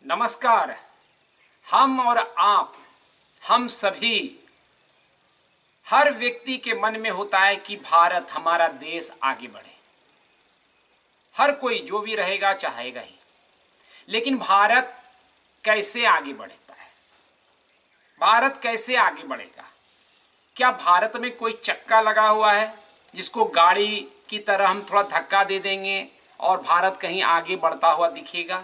नमस्कार। हम और आप, हम सभी, हर व्यक्ति के मन में होता है कि भारत, हमारा देश आगे बढ़े। हर कोई जो भी रहेगा चाहेगा ही। लेकिन भारत कैसे आगे बढ़ता है? भारत कैसे आगे बढ़ेगा? क्या भारत में कोई चक्का लगा हुआ है जिसको गाड़ी की तरह हम थोड़ा धक्का दे देंगे और भारत कहीं आगे बढ़ता हुआ दिखेगा?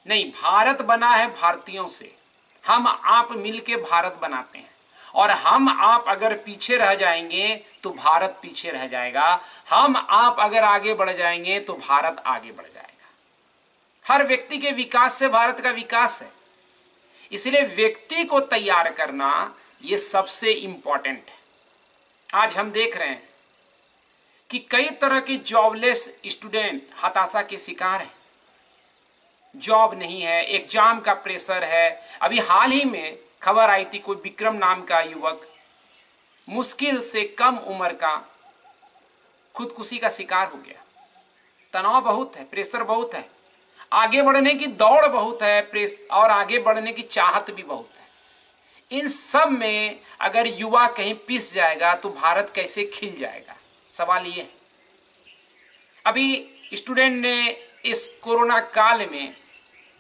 नहीं, भारत बना है भारतीयों से। हम आप मिलके भारत बनाते हैं और हम आप अगर पीछे रह जाएंगे तो भारत पीछे रह जाएगा। हम आप अगर आगे बढ़ जाएंगे तो भारत आगे बढ़ जाएगा। हर व्यक्ति के विकास से भारत का विकास है। इसलिए व्यक्ति को तैयार करना यह सबसे इंपॉर्टेंट है। आज हम देख रहे हैं कि कई तरह के जॉबलेस स्टूडेंट हताशा के शिकार हैं। जॉब नहीं है, एग्जाम का प्रेशर है। अभी हाल ही में खबर आई थी, कोई विक्रम नाम का युवक मुश्किल से कम उम्र का खुदकुशी का शिकार हो गया। तनाव बहुत है, प्रेशर बहुत है, आगे बढ़ने की दौड़ बहुत है, और आगे बढ़ने की चाहत भी बहुत है। इन सब में अगर युवा कहीं पिस जाएगा तो भारत कैसे खिल जाएगा? सवाल ये है। अभी स्टूडेंट ने इस कोरोना काल में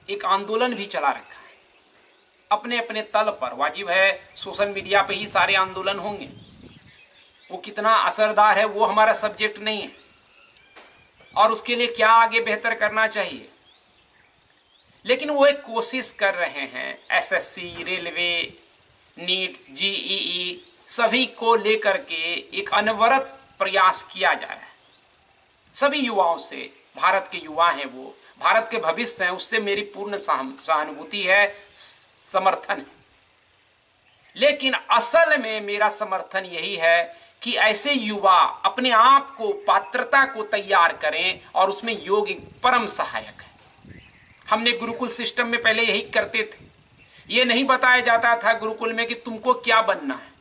एक आंदोलन भी चला रखा है अपने अपने तल पर। वाजिब है, सोशल मीडिया पे ही सारे आंदोलन होंगे। वो कितना असरदार है वो हमारा सब्जेक्ट नहीं है, और उसके लिए क्या आगे बेहतर करना चाहिए। लेकिन वो एक कोशिश कर रहे हैं। एसएससी, रेलवे, नीट, जेईई सभी को लेकर के एक अनवरत प्रयास किया जा रहा है। सभी युवाओं से, भारत के युवा हैं, वो भारत के भविष्य हैं, उससे मेरी पूर्ण सहानुभूति है, समर्थन है। लेकिन असल में मेरा समर्थन यही है कि ऐसे युवा अपने आप को, पात्रता को तैयार करें, और उसमें योग एक परम सहायक है। हमने गुरुकुल सिस्टम में पहले यही करते थे। ये नहीं बताया जाता था गुरुकुल में कि तुमको क्या बनना है,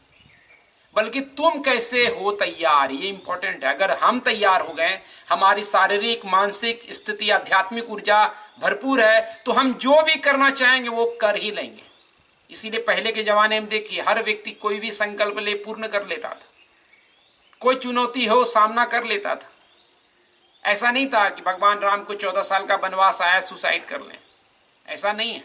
बल्कि तुम कैसे हो तैयार, ये इंपॉर्टेंट है। अगर हम तैयार हो गए, हमारी शारीरिक, मानसिक स्थिति, आध्यात्मिक ऊर्जा भरपूर है, तो हम जो भी करना चाहेंगे वो कर ही लेंगे। इसीलिए पहले के जमाने में देखिए, हर व्यक्ति कोई भी संकल्प ले पूर्ण कर लेता था। कोई चुनौती हो सामना कर लेता था। ऐसा नहीं था कि भगवान राम को 14 साल का वनवास आया, सुसाइड कर लें, ऐसा नहीं है।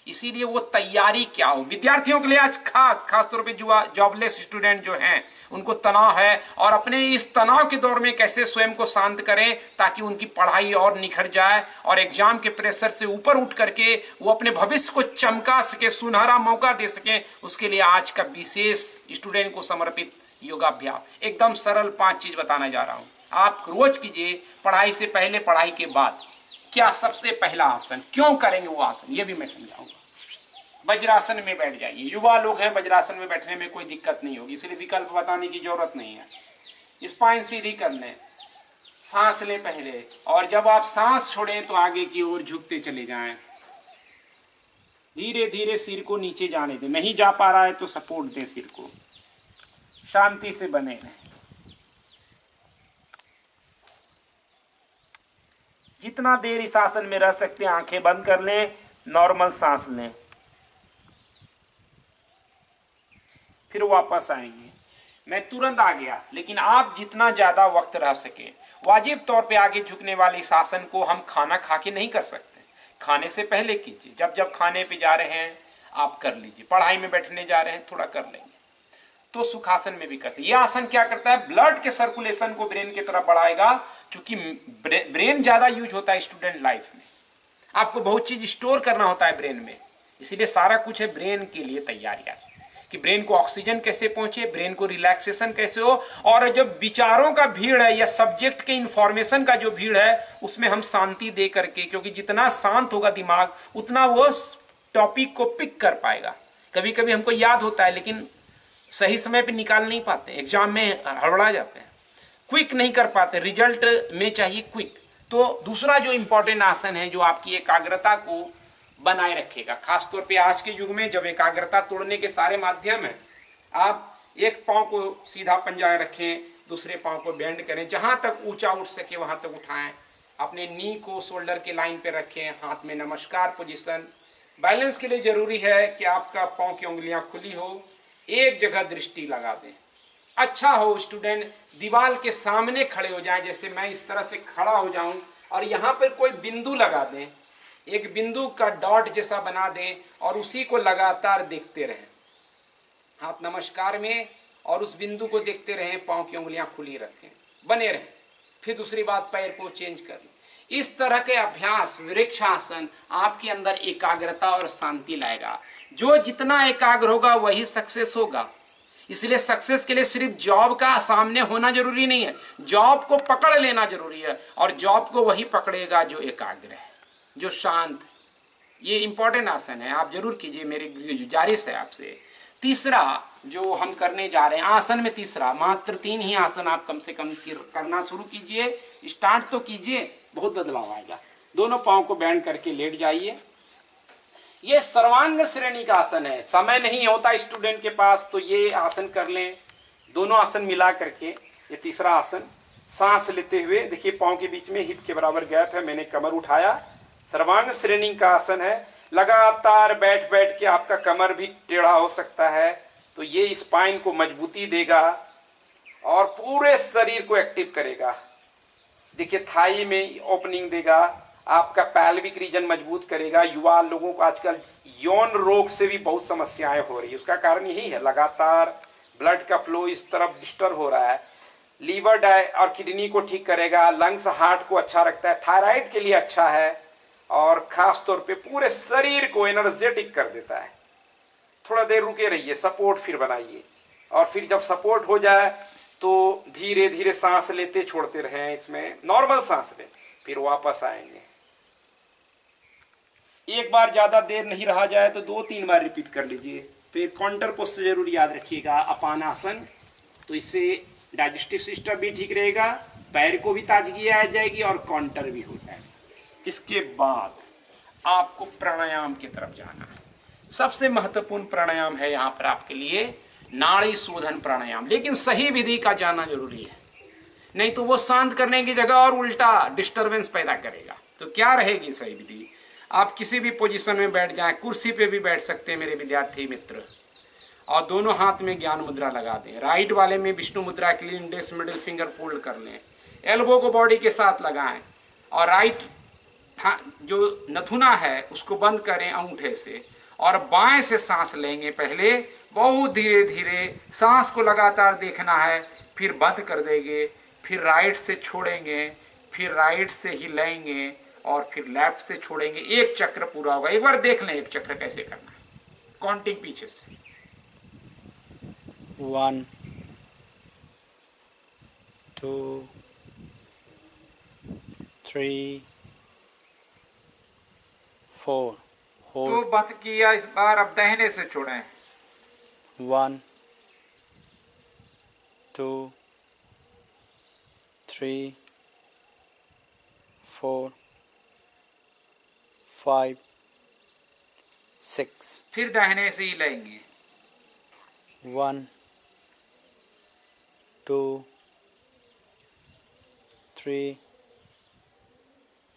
इसीलिए वो तैयारी क्या हो। विद्यार्थियों के लिए आज खास तौर पे जॉबलेस स्टूडेंट जो हैं, उनको तनाव है, और अपने इस तनाव के दौर में कैसे स्वयं को शांत करें ताकि उनकी पढ़ाई और निखर जाए, और एग्जाम के प्रेशर से ऊपर उठ करके वो अपने भविष्य को चमका सके, सुनहरा मौका दे सके। उसके लिए आज का विशेष स्टूडेंट को समर्पित योगाभ्यास, एकदम सरल 5 चीज बताना जा रहा हूं। आप रोज कीजिए, पढ़ाई से पहले, पढ़ाई के बाद। क्या सबसे पहला आसन, क्यों करेंगे वो आसन, ये भी मैं समझाऊंगा। वज्रासन में बैठ जाइए। युवा लोग हैं, वज्रासन में बैठने में कोई दिक्कत नहीं होगी, इसलिए विकल्प बताने की जरूरत नहीं है। स्पाइन सीधी कर लें, सांस लें पहले, और जब आप सांस छोड़ें तो आगे की ओर झुकते चले जाएं। धीरे धीरे सिर को नीचे जाने दें। नहीं जा पा रहा है तो सपोर्ट दें सिर को। शांति से बने रहें। जितना देर इस आसन में रह सकते हैं आंखें बंद कर लें, नॉर्मल सांस लें, फिर वापस आएंगे। मैं तुरंत आ गया, लेकिन आप जितना ज्यादा वक्त रह सके। वाजिब तौर पे आगे झुकने वाले इस आसन को हम खाना खा के नहीं कर सकते, खाने से पहले कीजिए। जब जब खाने पे जा रहे हैं आप कर लीजिए, पढ़ाई में बैठने जा रहे हैं थोड़ा कर लेंगे, तो सुखासन में भी कर सकते। यह आसन क्या करता है, ब्लड के सर्कुलेशन को ब्रेन की तरफ बढ़ाएगा। चूंकि ब्रेन ज्यादा यूज होता है स्टूडेंट लाइफ में, आपको बहुत चीज स्टोर करना होता है ब्रेन में, इसीलिए सारा कुछ है ब्रेन के लिए तैयारियां, कि ब्रेन को ऑक्सीजन कैसे पहुंचे, ब्रेन को रिलैक्सेशन कैसे हो। और जब विचारों का भीड़ है या सब्जेक्ट के इंफॉर्मेशन का जो भीड़ है, उसमें हम शांति दे करके, क्योंकि जितना शांत होगा दिमाग उतना वो टॉपिक को पिक कर पाएगा। कभी कभी हमको याद होता है लेकिन सही समय पे निकाल नहीं पाते, एग्जाम में हड़बड़ा जाते हैं, क्विक नहीं कर पाते, रिजल्ट में चाहिए क्विक। तो दूसरा जो इंपॉर्टेंट आसन है जो आपकी एकाग्रता को बनाए रखेगा, खासतौर पे आज के युग में जब एकाग्रता तोड़ने के सारे माध्यम है। आप एक पांव को सीधा पंजा रखें, दूसरे पांव को बेंड करें, जहां तक ऊंचा उठ सके वहां तक उठाएं, अपने नी को शोल्डर के लाइन पे रखें, हाथ में नमस्कार पोजीशन। बैलेंस के लिए जरूरी है कि आपका पांव की उंगलियां खुली हो, एक जगह दृष्टि लगा दें। अच्छा हो स्टूडेंट दीवार के सामने खड़े हो जाएं, जैसे मैं इस तरह से खड़ा हो जाऊं और यहाँ पर कोई बिंदु लगा दें, एक बिंदु का डॉट जैसा बना दें और उसी को लगातार देखते रहें, हाथ नमस्कार में, और उस बिंदु को देखते रहें, पांव की उंगलियां खुली रखें, बने रहें। फिर दूसरी बात, पैर को चेंज कर लें। इस तरह के अभ्यास वृक्षासन आपके अंदर एकाग्रता और शांति लाएगा। जो जितना एकाग्र होगा वही सक्सेस होगा। इसलिए सक्सेस के लिए सिर्फ जॉब का सामने होना जरूरी नहीं है, जॉब को पकड़ लेना जरूरी है, और जॉब को वही पकड़ेगा जो एकाग्र है, जो शांत। ये इंपॉर्टेंट आसन है, आप जरूर कीजिए, मेरी गुजारिश है आपसे। तीसरा जो हम करने जा रहे हैं आसन में, तीसरा मात्र 3 ही आसन आप कम से कम करना शुरू कीजिए, स्टार्ट तो कीजिए, बहुत बदलाव आएगा। दोनों पांव को बैंड करके लेट जाइए। ये सर्वांग श्रेणी का आसन है, समय नहीं होता स्टूडेंट के पास तो ये आसन कर लें, दोनों आसन मिला करके। ये तीसरा आसन, सांस लेते हुए देखिए पांव के बीच में हिप के बराबर गैप है, मैंने कमर उठाया, सर्वांग श्रेणी का आसन है। लगातार बैठ बैठ के आपका कमर भी टेढ़ा हो सकता है, तो ये स्पाइन को मजबूती देगा और पूरे शरीर को एक्टिव करेगा। देखिए थाई में ओपनिंग देगा, आपका पैल्विक रीजन मजबूत करेगा। युवा लोगों को आजकल यौन रोग से भी बहुत समस्याएं हो रही है, उसका कारण यही है, लगातार ब्लड का फ्लो इस तरफ डिस्टर्ब हो रहा है। लीवर और किडनी को ठीक करेगा, लंग्स हार्ट को अच्छा रखता है, थायराइड के लिए अच्छा है, और खास तौर पे पूरे शरीर को एनर्जेटिक कर देता है। थोड़ा देर रुके रहिए, सपोर्ट फिर बनाइए, और फिर जब सपोर्ट हो जाए तो धीरे धीरे सांस लेते छोड़ते रहें, इसमें नॉर्मल सांस लें, फिर वापस आएंगे। एक बार ज्यादा देर नहीं रहा जाए तो 2-3 बार रिपीट कर लीजिए। फिर काउंटर पोस्चर जरूर याद रखिएगा, अपानासन, तो इससे डाइजेस्टिव सिस्टम भी ठीक रहेगा, पैर को भी ताजगी आ जाएगी और काउंटर भी हो जाएगा। इसके बाद आपको प्राणायाम की तरफ जाना है। सबसे महत्वपूर्ण प्राणायाम है यहाँ पर आपके लिए नाड़ी शोधन प्राणायाम, लेकिन सही विधि का जानना जरूरी है, नहीं तो वो शांत करने की जगह और उल्टा डिस्टरबेंस पैदा करेगा। तो क्या रहेगी सही विधि? आप किसी भी पोजीशन में बैठ जाएं, कुर्सी पे भी बैठ सकते हैं मेरे विद्यार्थी मित्र, और दोनों हाथ में ज्ञान मुद्रा लगा दें। राइट वाले में विष्णु मुद्रा के लिए इंडेक्स मिडिल फिंगर फोल्ड कर लें, एल्बो को बॉडी के साथ लगाएं, और राइट जो नथुना है उसको बंद करें अंगूठे से, और बाएं से सांस लेंगे। पहले बहुत धीरे धीरे सांस को लगातार देखना है, फिर बंद कर देंगे, फिर राइट से छोड़ेंगे, फिर राइट से ही लेंगे, और फिर लेफ्ट से छोड़ेंगे। एक चक्र पूरा होगा। एक बार देख लें एक चक्र कैसे करना है, काउंटिंग पीछे से। 1 2 3 4 तो बंद किया, इस बार अब दाहिने से छोड़ें। 1 2 3 4 5 6 फिर दाहिने से ही लेंगे। 1 2 3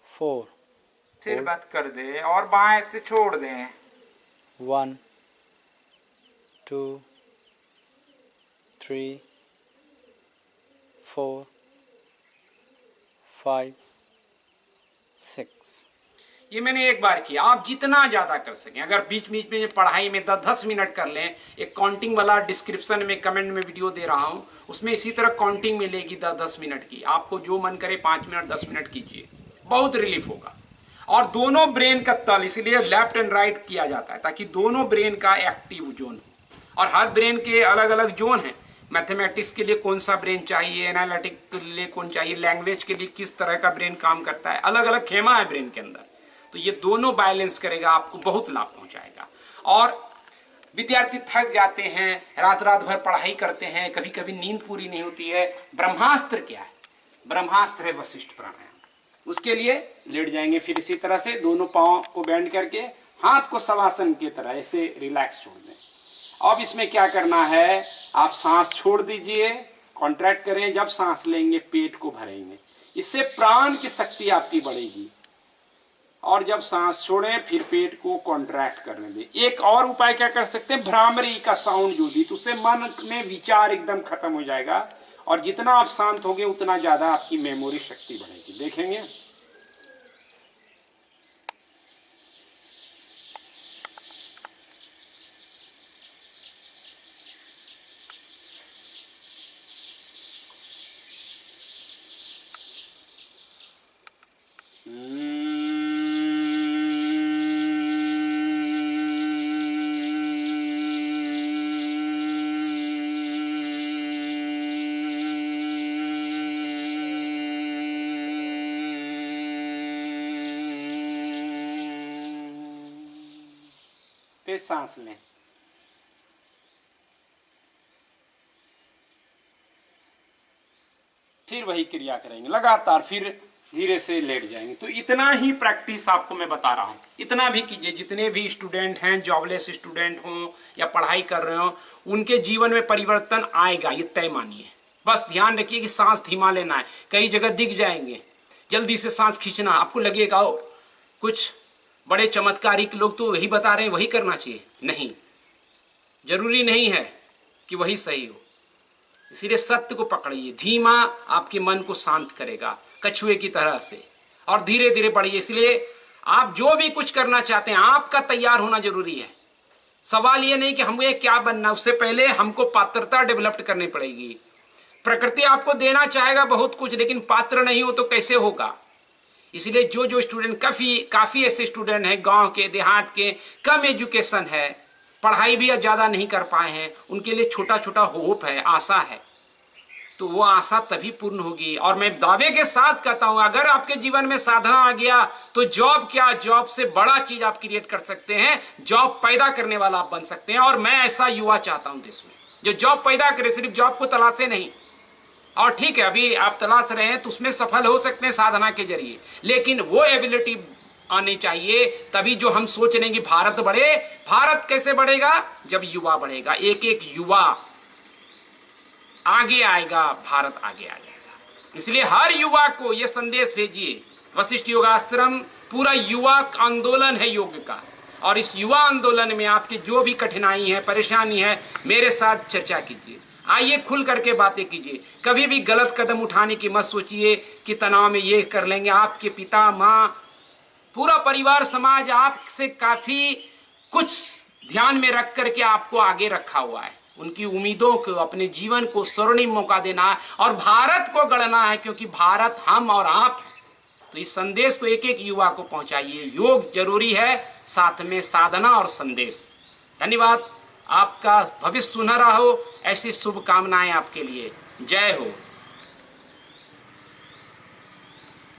4 फिर बंद कर दे और बाएं से छोड़ दें। 1 2 3 4 5 6। ये मैंने एक बार किया, आप जितना ज्यादा कर सकें। अगर बीच बीच में पढ़ाई में 10 मिनट कर लें, एक काउंटिंग वाला डिस्क्रिप्शन में कमेंट में वीडियो दे रहा हूं, उसमें इसी तरह काउंटिंग मिलेगी 10 मिनट की। आपको जो मन करे 5 मिनट 10 मिनट कीजिए, बहुत रिलीफ होगा। और दोनों ब्रेन का तल, इसलिए लेफ्ट एंड राइट किया जाता है ताकि दोनों ब्रेन का एक्टिव जोन हो। और हर ब्रेन के अलग अलग जोन हैं। मैथमेटिक्स के लिए कौन सा ब्रेन चाहिए, एनालिटिक के लिए कौन चाहिए, लैंग्वेज के लिए किस तरह का ब्रेन काम करता है, अलग अलग खेमा है ब्रेन के अंदर। तो ये दोनों बैलेंस करेगा, आपको बहुत लाभ पहुंचाएगा। और विद्यार्थी थक जाते हैं, रात रात भर पढ़ाई करते हैं, कभी कभी नींद पूरी नहीं होती है। ब्रह्मास्त्र क्या है? ब्रह्मास्त्र है वशिष्ठ प्राणायाम। उसके लिए लेट जाएंगे फिर इसी तरह से, दोनों पांव को बेंड करके हाथ को शवासन की तरह ऐसे रिलैक्स छोड़ दें। अब इसमें क्या करना है, आप सांस छोड़ दीजिए, कॉन्ट्रैक्ट करें। जब सांस लेंगे पेट को भरेंगे, इससे प्राण की शक्ति आपकी बढ़ेगी। और जब सांस छोड़ें फिर पेट को कॉन्ट्रैक्ट करने दें। एक और उपाय क्या कर सकते हैं, भ्रामरी का साउंड जो दी, तो उससे मन में विचार एकदम खत्म हो जाएगा और जितना आप शांत होंगे उतना ज्यादा आपकी मेमोरी शक्ति बढ़ेगी। देखेंगे पे सांस लें। फिर वही क्रिया करेंगे लगातार, फिर धीरे से लेट जाएंगे। तो इतना ही प्रैक्टिस आपको मैं बता रहा हूं, इतना भी कीजिए। जितने भी स्टूडेंट हैं, जॉबलेस स्टूडेंट हों या पढ़ाई कर रहे हो, उनके जीवन में परिवर्तन आएगा, ये तय मानिए। बस ध्यान रखिए कि सांस धीमा लेना है। कई जगह दिख जाएंगे, जल्दी से सांस खींचना, आपको लगेगा कुछ बड़े चमत्कारिक लोग तो वही बता रहे हैं वही करना चाहिए। नहीं, जरूरी नहीं है कि वही सही हो। इसीलिए सत्य को पकड़िए। धीमा आपके मन को शांत करेगा कछुए की तरह से, और धीरे धीरे बढ़िए। इसलिए आप जो भी कुछ करना चाहते हैं, आपका तैयार होना जरूरी है। सवाल ये नहीं कि हमें क्या बनना, उससे पहले हमको पात्रता डेवलप करनी पड़ेगी। प्रकृति आपको देना चाहेगा बहुत कुछ, लेकिन पात्र नहीं हो तो कैसे होगा। इसलिए जो स्टूडेंट, काफी ऐसे स्टूडेंट हैं गांव के, देहात के, कम एजुकेशन है, पढ़ाई भी ज्यादा नहीं कर पाए हैं, उनके लिए छोटा छोटा होप है, आशा है। तो वो आशा तभी पूर्ण होगी। और मैं दावे के साथ कहता हूं, अगर आपके जीवन में साधना आ गया तो जॉब क्या, जॉब से बड़ा चीज आप क्रिएट कर सकते हैं। जॉब पैदा करने वाला आप बन सकते हैं। और मैं ऐसा युवा चाहता हूं देश में जो जॉब पैदा करे, सिर्फ जॉब को तलाशे नहीं। और ठीक है, अभी आप तलाश रहे हैं तो उसमें सफल हो सकते हैं साधना के जरिए, लेकिन वो एबिलिटी आनी चाहिए। तभी जो हम सोच रहे हैं कि भारत बढ़े, भारत कैसे बढ़ेगा, जब युवा बढ़ेगा। एक एक युवा आगे आएगा, भारत आगे आ जाएगा। इसलिए हर युवा को यह संदेश भेजिए। वशिष्ठ योगाश्रम पूरा युवा आंदोलन है योग का, और इस युवा आंदोलन में आपकी जो भी कठिनाई है, परेशानी है, मेरे साथ चर्चा कीजिए। आइए खुल करके बातें कीजिए। कभी भी गलत कदम उठाने की मत सोचिए कि तनाव में ये कर लेंगे। आपके पिता, माँ, पूरा परिवार, समाज आपसे काफी कुछ ध्यान में रख करके आपको आगे रखा हुआ है। उनकी उम्मीदों को, अपने जीवन को स्वर्णिम मौका देना है और भारत को गढ़ना है, क्योंकि भारत हम और आप हैं। तो इस संदेश को एक एक युवा को पहुंचाइए। योग जरूरी है, साथ में साधना और संदेश। धन्यवाद। आपका भविष्य सुनहरा हो, ऐसी शुभकामनाएं आपके लिए। जय हो।